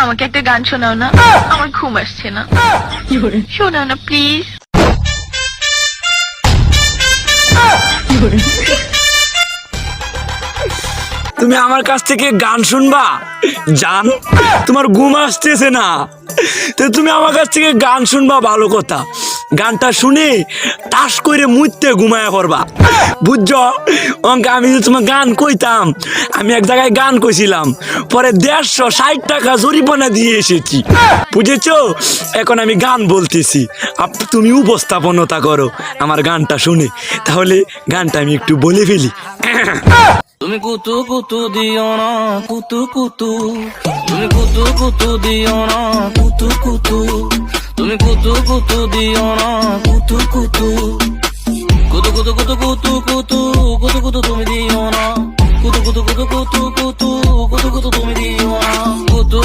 আমাকে একটা গান শোনাও না, আমার ঘুম আসছে না। শোনাও না প্লিজ। তুমি আমার কাছ থেকে গান শুনবা জান? তোমার ঘুম আসতেছে না তো তুমি আমার কাছ থেকে গান শুনবা, ভালো কথা। গানটা শুনে টাস করে মুইতে ঘুমায়া পড়বা, বুঝছো? অঙ্কে আমি যে তোমার গান কইতাম, আমি এক জায়গায় গান কইছিলাম, পরে 160 টাকা জরিমানা দিয়ে এসেছি, বুঝেছো? এখন আমি গান বলতেছি, তুমি উপস্থাপনতা করো আমার গানটা শুনে। তাহলে গানটা আমি একটু বলে ফেলি। তুমি কুতু কুতু দিও না কুতু কুতু, তুমি কুতু কুতু দিও না কুতু কুতু, তুমি কুতু কুতু দিও না কুতু কুতু, কুতু কুতু কুতু কুতু কুতু কুতু কুতু তুমি দিও না, কুতু কুতু কুতু কুতু কুতু কুতু কুতু তুমি দিও না, কুতু